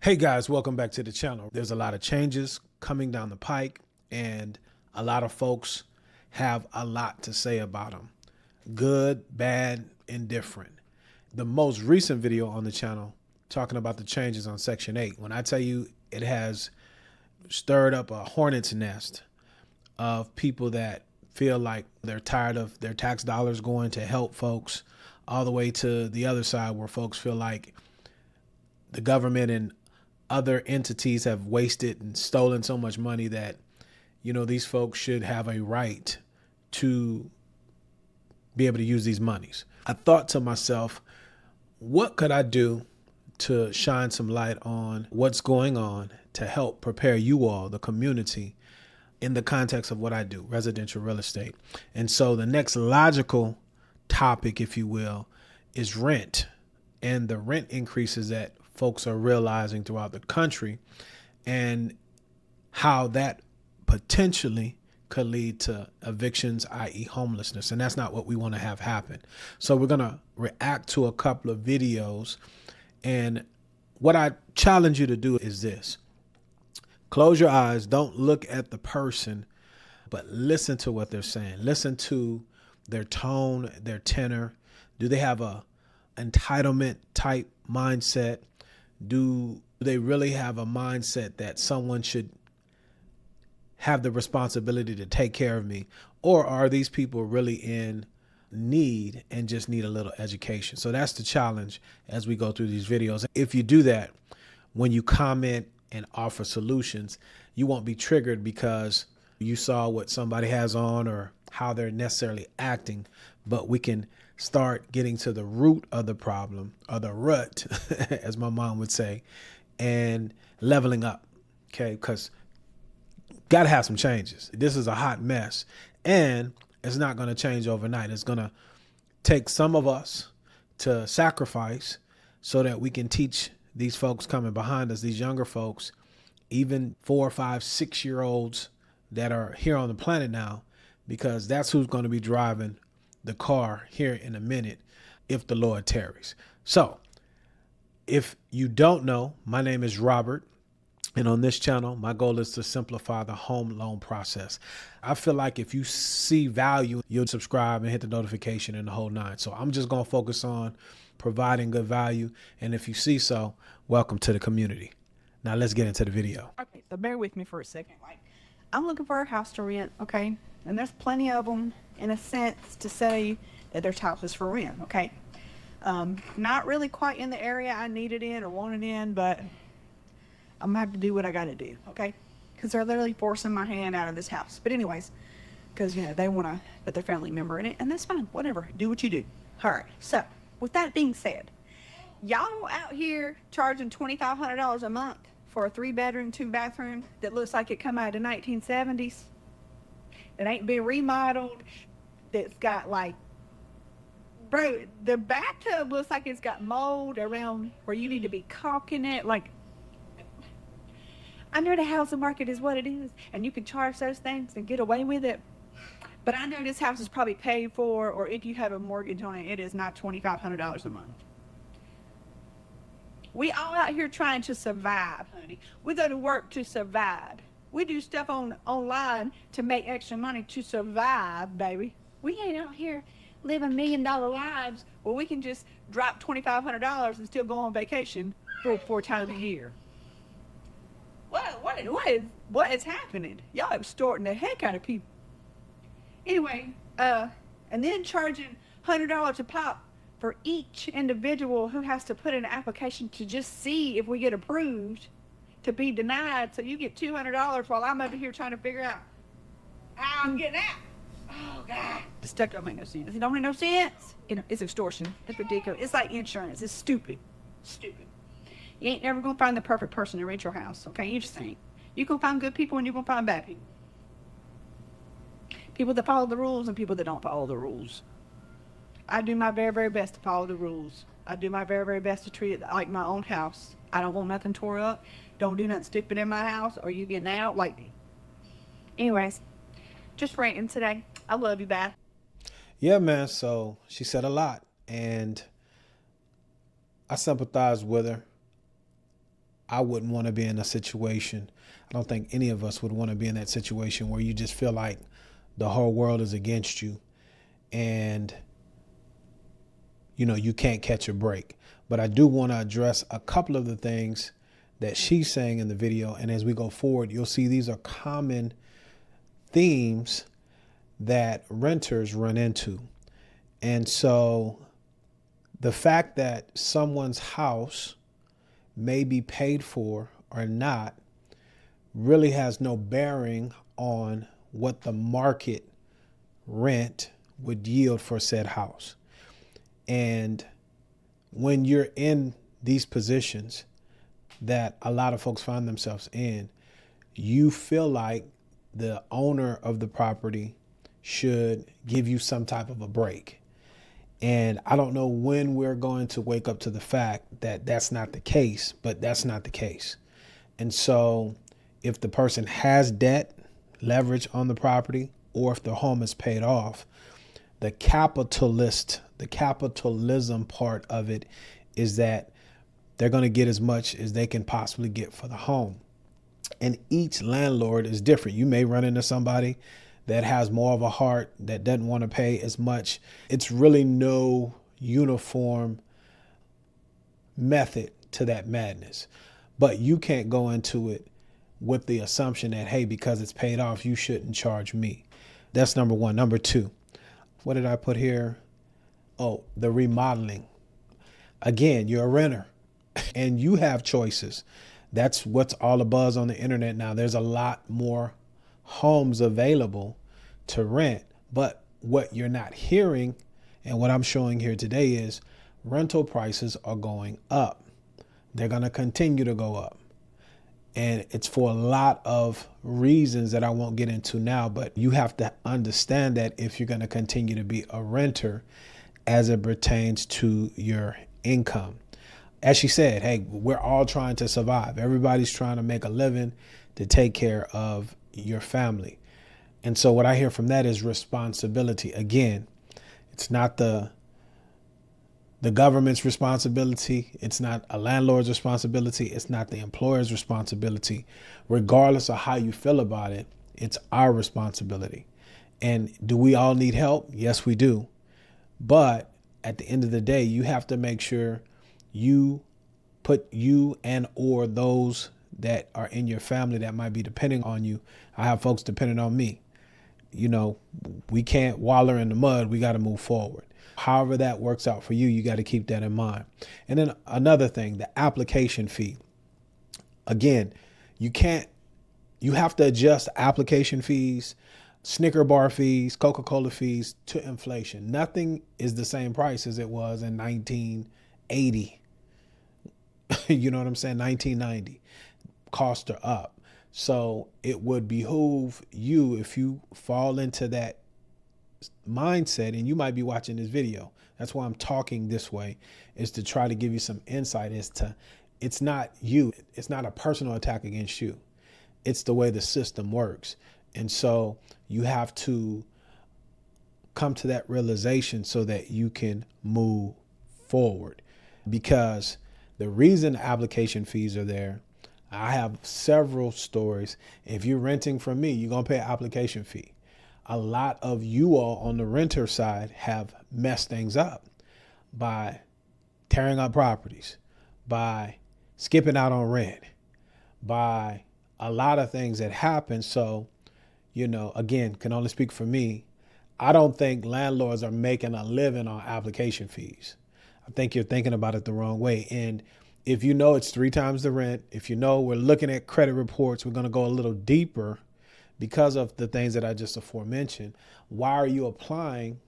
Hey guys, welcome back to the channel. There's a lot of changes coming down the pike and a lot of folks have a lot to say about them. Good, bad, indifferent. The most recent video on the channel talking about the changes on Section 8. When I tell you it has stirred up a hornet's nest of people that feel like they're tired of their tax dollars going to help folks, all the way to the other side where folks feel like the government and other entities have wasted and stolen so much money that, you know, these folks should have a right to be able to use these monies. I thought to myself, what could I do to shine some light on what's going on to help prepare you all, the community, in the context of what I do, residential real estate. And so the next logical topic, if you will, is rent and the rent increases that folks are realizing throughout the country and how that potentially could lead to evictions, i.e. homelessness. And that's not what we want to have happen. So we're going to react to a couple of videos. And what I challenge you to do is this. Close your eyes. Don't look at the person, but listen to what they're saying. Listen to their tone, their tenor. Do they have a entitlement type mindset? Do they really have a mindset that someone should have the responsibility to take care of me? Or are these people really in need and just need a little education? So that's the challenge as we go through these videos. If you do that, when you comment and offer solutions, you won't be triggered because you saw what somebody has on or how they're necessarily acting, but we can start getting to the root of the problem, or the rut, as my mom would say, and leveling up, okay? Because got to have some changes. This is a hot mess, and it's not going to change overnight. It's going to take some of us to sacrifice so that we can teach these folks coming behind us, these younger folks, even 4, 5, 6-year-olds that are here on the planet now, because that's who's going to be driving the car here in a minute if the Lord tarries. So if you don't know, my name is Robert. And on this channel, my goal is to simplify the home loan process. I feel like if you see value, you'll subscribe and hit the notification and the whole nine. So I'm just going to focus on providing good value. And if you see so, welcome to the community. Now let's get into the video. Okay, so bear with me for a second. Like, I'm looking for a house to rent, okay? And there's plenty of them, in a sense, to say that there's houses for rent, okay? Not really quite in the area I need it in or want it in, but I'm gonna have to do what I gotta do, okay? Because they're literally forcing my hand out of this house. But anyways, because, you know, they want to put their family member in it, and that's fine, whatever. Do what you do. All right, so with that being said, y'all out here charging $2,500 a month for a 3-bedroom, 2-bathroom that looks like it come out of the 1970s. It ain't been remodeled. That's got like, bro, the bathtub looks like it's got mold around where you need to be caulking it. Like, I know the housing market is what it is, and you can charge those things and get away with it. But I know this house is probably paid for, or if you have a mortgage on it, it is not $2,500 a month. We all out here trying to survive, honey. We go to work to survive. We do stuff online to make extra money to survive, baby. We ain't out here living $1 million lives where we can just drop $2,500 and still go on vacation 4 times a year. What is happening? Y'all extorting the heck out of people. Anyway, and then charging $100 a pop for each individual who has to put in an application to just see if we get approved to be denied. So you get $200 while I'm over here trying to figure out how I'm getting out. Oh God, the stuff don't make no sense. It don't make no sense. You know, it's extortion. It's ridiculous. It's like insurance. It's stupid. Stupid. You ain't never gonna find the perfect person to rent your house, okay? You just ain't. You gonna find good people and you're gonna find bad people. People that follow the rules and people that don't follow the rules. I do my very, very best to follow the rules. I do my very, very best to treat it like my own house. I don't want nothing tore up. Don't do nothing stupid in my house or you getting out like me. Anyways, just ranting today. I love you, Beth. Yeah, man. So she said a lot and I sympathize with her. I wouldn't want to be in a situation. I don't think any of us would want to be in that situation where you just feel like the whole world is against you and, you can't catch a break. But I do want to address a couple of the things that she's saying in the video. And as we go forward, you'll see these are common themes that renters run into. And so the fact that someone's house may be paid for or not really has no bearing on what the market rent would yield for said house. And when you're in these positions that a lot of folks find themselves in, you feel like the owner of the property should give you some type of a break. And I don't know when we're going to wake up to the fact that that's not the case, but that's not the case. And so if the person has debt, leverage on the property, or if the home is paid off, the capitalism part of it is that they're going to get as much as they can possibly get for the home. And each landlord is different. You may run into somebody that has more of a heart, that doesn't want to pay as much. It's really no uniform method to that madness. But you can't go into it with the assumption that, hey, because it's paid off, you shouldn't charge me. That's number one. Number two, what did I put here? Oh, the remodeling. Again, you're a renter and you have choices. That's what's all the buzz on the internet now. There's a lot more homes available to rent, but what you're not hearing and what I'm showing here today is rental prices are going up. They're going to continue to go up. And it's for a lot of reasons that I won't get into now, but you have to understand that if you're going to continue to be a renter as it pertains to your income. As she said, hey, we're all trying to survive. Everybody's trying to make a living to take care of your family. And so what I hear from that is responsibility. Again, it's not the government's responsibility. It's not a landlord's responsibility. It's not the employer's responsibility. Regardless of how you feel about it, it's our responsibility. And do we all need help? Yes, we do. But at the end of the day, you have to make sure you put you and or those that are in your family that might be depending on you. I have folks depending on me. We can't waller in the mud. We got to move forward. However that works out for you, you got to keep that in mind. And then another thing, the application fee. Again, you have to adjust application fees, Snicker bar fees, Coca-Cola fees to inflation. Nothing is the same price as it was in 1980. You know what I'm saying? 1990. Costs are up. So it would behoove you, if you fall into that mindset, and you might be watching this video. That's why I'm talking this way, is to try to give you some insight as to, it's not you. It's not a personal attack against you. It's the way the system works. And so you have to come to that realization so that you can move forward. Because the reason application fees are there, I have several stories. If you're renting from me, you're going to pay an application fee. A lot of you all on the renter side have messed things up by tearing up properties, by skipping out on rent, by a lot of things that happen. So, again, can only speak for me. I don't think landlords are making a living on application fees. I think you're thinking about it the wrong way. And if it's 3 times the rent, if we're looking at credit reports, we're going to go a little deeper because of the things that I just aforementioned. Why are you applying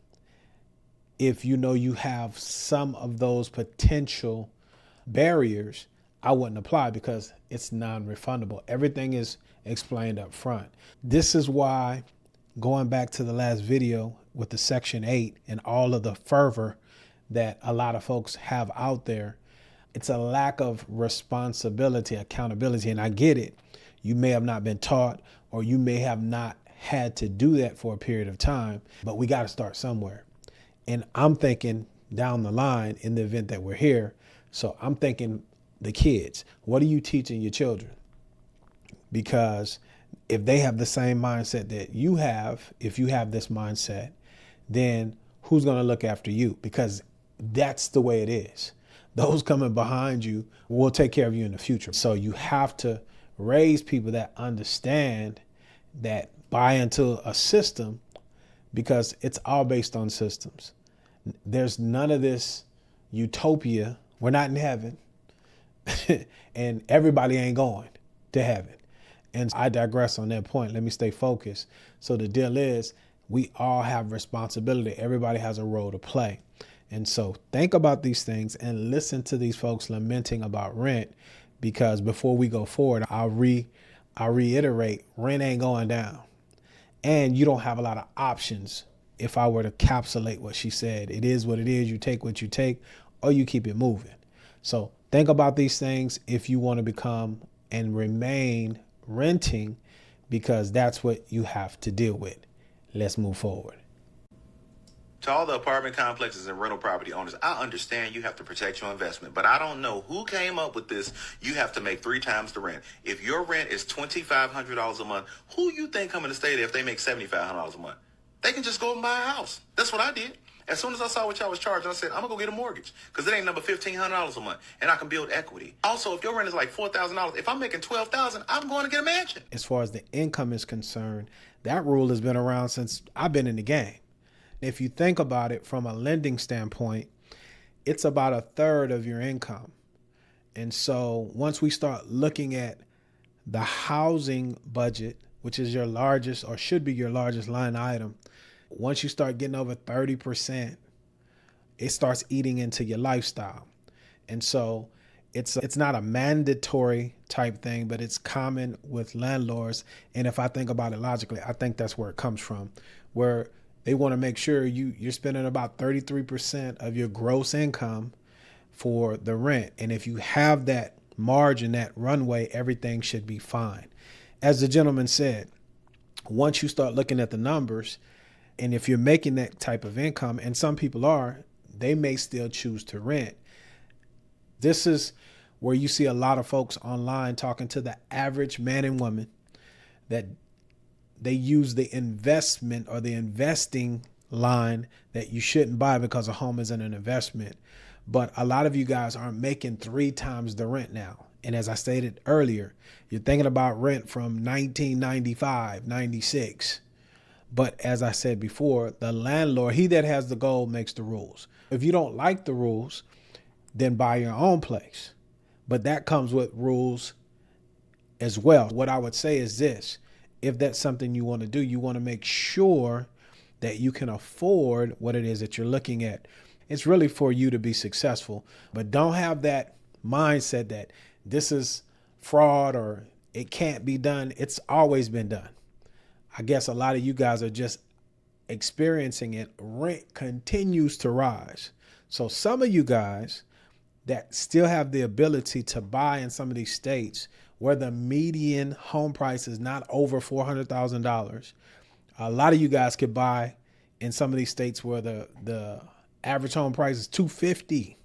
if you have some of those potential barriers? I wouldn't apply because it's non-refundable. Everything is explained up front. This is why, going back to the last video with the Section 8 and all of the fervor that a lot of folks have out there, it's a lack of responsibility, accountability. And I get it. You may have not been taught, or you may have not had to do that for a period of time, but we got to start somewhere. And I'm thinking down the line in the event that we're here. So I'm thinking the kids? What are you teaching your children? Because if they have the same mindset that you have, if you have this mindset, then who's going to look after you? Because that's the way it is. Those coming behind you will take care of you in the future. So you have to raise people that understand, that buy into a system, because it's all based on systems. There's none of this utopia. We're not in heaven and everybody ain't going to heaven. And I digress on that point. Let me stay focused. So the deal is, we all have responsibility. Everybody has a role to play. And so think about these things and listen to these folks lamenting about rent, because before we go forward, I'll reiterate, rent ain't going down. And you don't have a lot of options. If I were to encapsulate what she said, it is what it is. You take what you take, or you keep it moving. So think about these things if you want to become and remain renting, because that's what you have to deal with. Let's move forward. To all the apartment complexes and rental property owners, I understand you have to protect your investment, but I don't know who came up with this. You have to make 3 times the rent. If your rent is $2,500 a month, who you think coming to stay there if they make $7,500 a month? They can just go and buy a house. That's what I did. As soon as I saw what y'all was charging, I said, I'm going to go get a mortgage, because it ain't number $1,500 a month, and I can build equity. Also, if your rent is like $4,000, if I'm making $12,000, I'm going to get a mansion. As far as the income is concerned, that rule has been around since I've been in the game. If you think about it from a lending standpoint, it's about 1/3 of your income. And so once we start looking at the housing budget, which is your largest, or should be your largest line item, once you start getting over 30%, it starts eating into your lifestyle. And so it's not a mandatory type thing, but it's common with landlords. And if I think about it logically, I think that's where it comes from, where they want to make sure you're spending about 33% of your gross income for the rent. And if you have that margin, that runway, everything should be fine. As the gentleman said, once you start looking at the numbers, and if you're making that type of income, and some people are, they may still choose to rent. This is where you see a lot of folks online talking to the average man and woman, that they use the investment or the investing line that you shouldn't buy because a home isn't an investment. But a lot of you guys aren't making 3 times the rent now. And as I stated earlier, you're thinking about rent from 1995, 96. But as I said before, the landlord, he that has the gold makes the rules. If you don't like the rules, then buy your own place. But that comes with rules as well. What I would say is this: if that's something you want to do, you want to make sure that you can afford what it is that you're looking at. It's really for you to be successful, but don't have that mindset that this is fraud or it can't be done. It's always been done. I guess a lot of you guys are just experiencing it. Rent continues to rise. So some of you guys that still have the ability to buy in some of these states where the median home price is not over $400,000, a lot of you guys could buy in some of these states where the average home price is $250,000.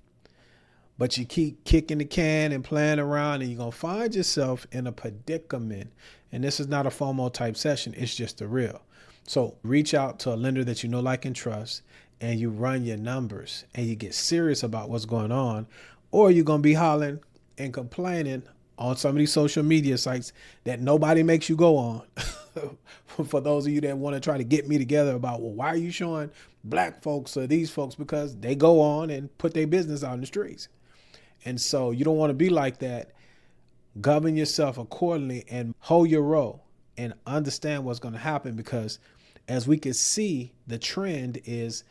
But you keep kicking the can and playing around, and you're going to find yourself in a predicament. And this is not a FOMO type session. It's just the real. So reach out to a lender that you know, like, and trust, and you run your numbers and you get serious about what's going on, or you're going to be hollering and complaining on some of these social media sites that nobody makes you go on. For those of you that want to try to get me together about, well, why are you showing black folks or these folks? Because they go on and put their business out in the streets. And so you don't want to be like that. Govern yourself accordingly and hold your role and understand what's going to happen, because as we can see, the trend is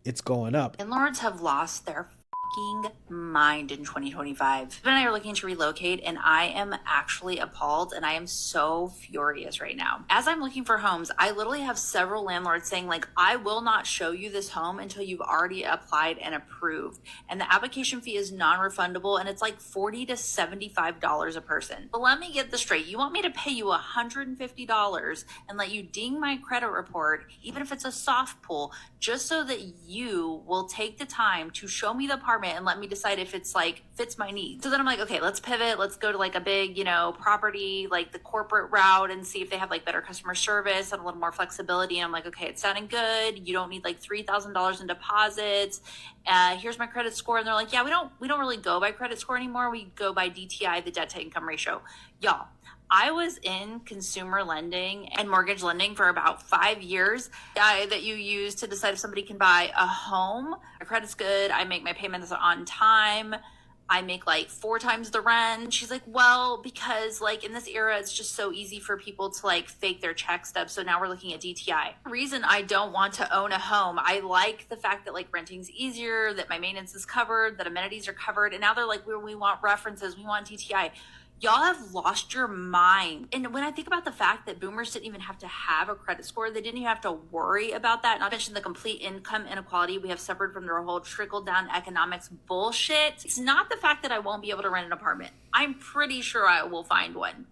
it's going up. Landlords have lost their fucking mind in 2025. Husband and I are looking to relocate, and I am actually appalled, and I am so furious right now. As I'm looking for homes, I literally have several landlords saying, like, I will not show you this home until you've already applied and approved. And the application fee is non-refundable, and it's like $40 to $75 a person. But let me get this straight. You want me to pay you $150 and let you ding my credit report, even if it's a soft pull, just so that you will take the time to show me the apartment and let me decide if it's like fits my needs. So then I'm like, okay, let's pivot. Let's go to like a big, property, like the corporate route, and see if they have like better customer service and a little more flexibility. And I'm like, okay, it's sounding good. You don't need like $3,000 in deposits. Here's my credit score. And they're like, yeah, we don't really go by credit score anymore. We go by DTI, the debt to income ratio. Y'all, I was in consumer lending and mortgage lending for about 5 years. That you use to decide if somebody can buy a home. My credit's good. I make my payments on time. I make like 4 times the rent. She's like, well, because like in this era, it's just so easy for people to like fake their check stubs. So now we're looking at DTI. Reason I don't want to own a home. I like the fact that like renting's easier, that my maintenance is covered, that amenities are covered. And now they're like, we want references. We want DTI. Y'all have lost your mind. And when I think about the fact that boomers didn't even have to have a credit score, they didn't even have to worry about that. Not to mention the complete income inequality we have suffered from their whole trickle down economics bullshit. It's not the fact that I won't be able to rent an apartment. I'm pretty sure I will find one.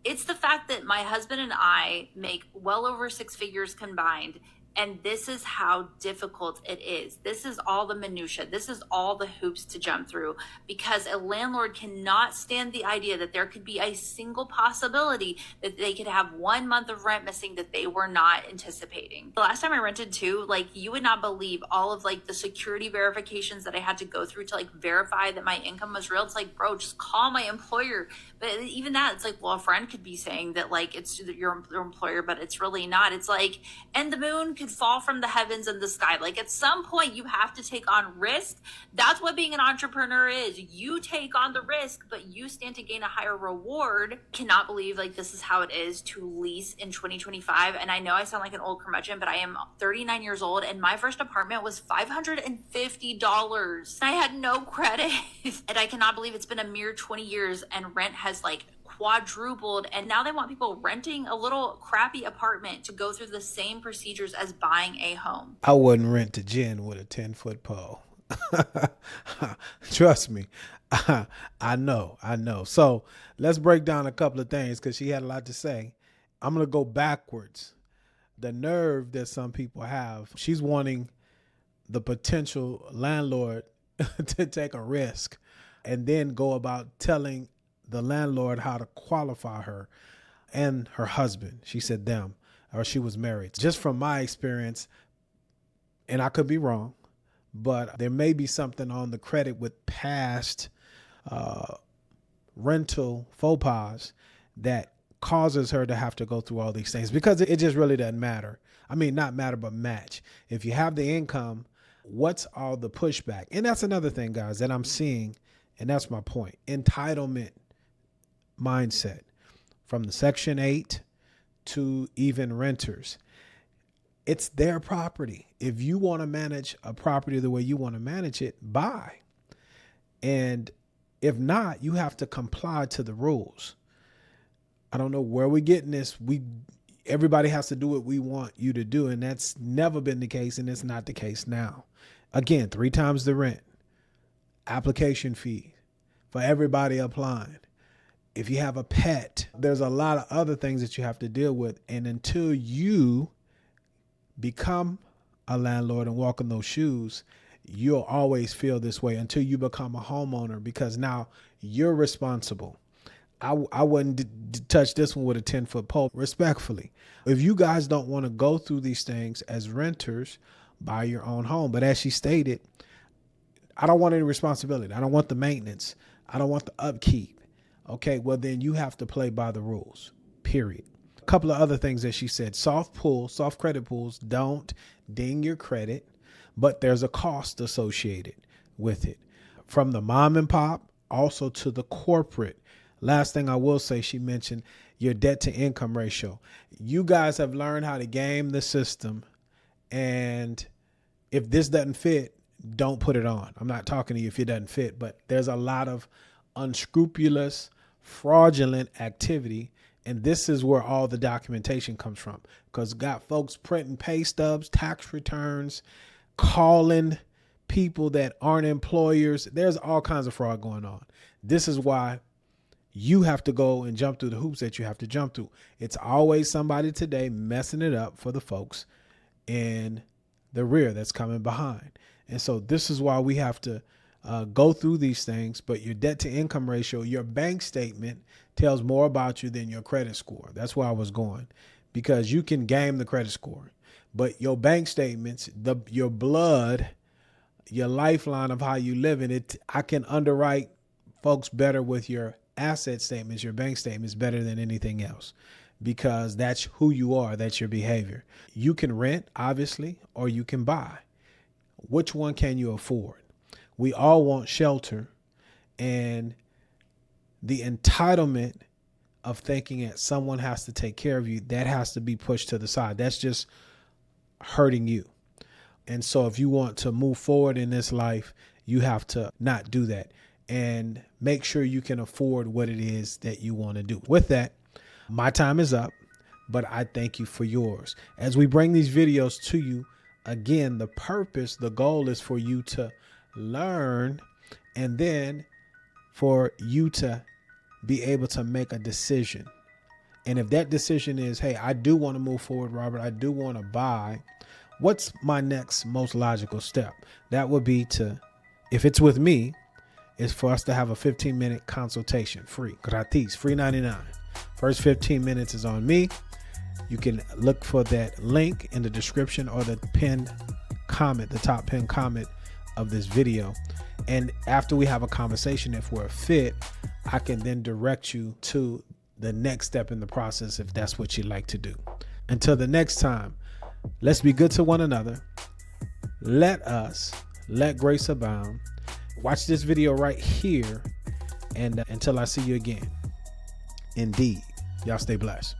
It's the fact that my husband and I make well over 6 figures combined. And this is how difficult it is. This is all the minutia. This is all the hoops to jump through, because a landlord cannot stand the idea that there could be a single possibility that they could have 1 month of rent missing that they were not anticipating. The last time I rented too, like you would not believe all of like the security verifications that I had to go through to like verify that my income was real. It's like, bro, just call my employer. But even that, it's like, well, a friend could be saying that like it's your employer, but it's really not. It's like, and the moon could fall from the heavens and the sky. Like at some point you have to take on risk. That's what being an entrepreneur is. You take on the risk, but you stand to gain a higher reward. Cannot believe like this is how it is to lease in 2025. And I know I sound like an old curmudgeon, but I am 39 years old and my first apartment was $550. I had no credit. And I cannot believe it's been a mere 20 years and rent has like quadrupled, and now they want people renting a little crappy apartment to go through the same procedures as buying a home. I wouldn't rent to Jen with a 10-foot pole. Trust me. I know. So let's break down a couple of things because she had a lot to say. I'm going to go backwards. The nerve that some people have. She's wanting the potential landlord to take a risk and then go about telling the landlord how to qualify her and her husband. She said them, or she was married. Just from my experience, and I could be wrong, but there may be something on the credit with past rental faux pas that causes her to have to go through all these things, because it just really doesn't matter. I mean, not matter, but match. If you have the income, what's all the pushback? And that's another thing, guys, that I'm seeing, and that's my point. Entitlement mindset from the Section 8 to even renters. It's their property. If you want to manage a property the way you want to manage it, buy. And if not, you have to comply to the rules. I don't know where we're getting this. Everybody has to do what we want you to do. And that's never been the case. And it's not the case now. Again, 3 times the rent, application fee for everybody applying. If you have a pet, there's a lot of other things that you have to deal with. And until you become a landlord and walk in those shoes, you'll always feel this way until you become a homeowner, because now you're responsible. I wouldn't touch this one with a 10-foot pole, respectfully. If you guys don't want to go through these things as renters, buy your own home. But as she stated, I don't want any responsibility. I don't want the maintenance. I don't want the upkeep. Okay, well, then you have to play by the rules, period. A couple of other things that she said. Soft credit pools don't ding your credit, but there's a cost associated with it. From the mom and pop, also to the corporate. Last thing I will say, she mentioned your debt to income ratio. You guys have learned how to game the system. And if this doesn't fit, don't put it on. I'm not talking to you if it doesn't fit, but there's a lot of unscrupulous, fraudulent activity. And this is where all the documentation comes from, because got folks printing pay stubs, tax returns, calling people that aren't employers. There's all kinds of fraud going on. This is why you have to go and jump through the hoops that you have to jump through. It's always somebody today messing it up for the folks in the rear that's coming behind. And so this is why we have to go through these things, but your debt to income ratio, your bank statement tells more about you than your credit score. That's where I was going, because you can game the credit score, but your bank statements, your blood, your lifeline of how you live in it, I can underwrite folks better with your asset statements, your bank statements, better than anything else, because that's who you are. That's your behavior. You can rent, obviously, or you can buy. Which one can you afford? We all want shelter, and the entitlement of thinking that someone has to take care of you, that has to be pushed to the side. That's just hurting you. And so if you want to move forward in this life, you have to not do that and make sure you can afford what it is that you want to do. With that, my time is up, but I thank you for yours. As we bring these videos to you, again, the purpose, the goal is for you to learn, and then for you to be able to make a decision. And if that decision is, hey, I do want to move forward, Robert, I do want to buy, what's my next most logical step? That would be to, if it's with me, is for us to have a 15-minute consultation, free, gratis, free 99. First 15 minutes is on me. You can look for that link in the description or the pinned comment, the top pinned comment of this video. And after we have a conversation, if we're a fit, I can then direct you to the next step in the process if that's what you'd like to do. Until the next time, let's be good to one another. Let grace abound. Watch this video right here, and until I see you again. Indeed, y'all stay blessed.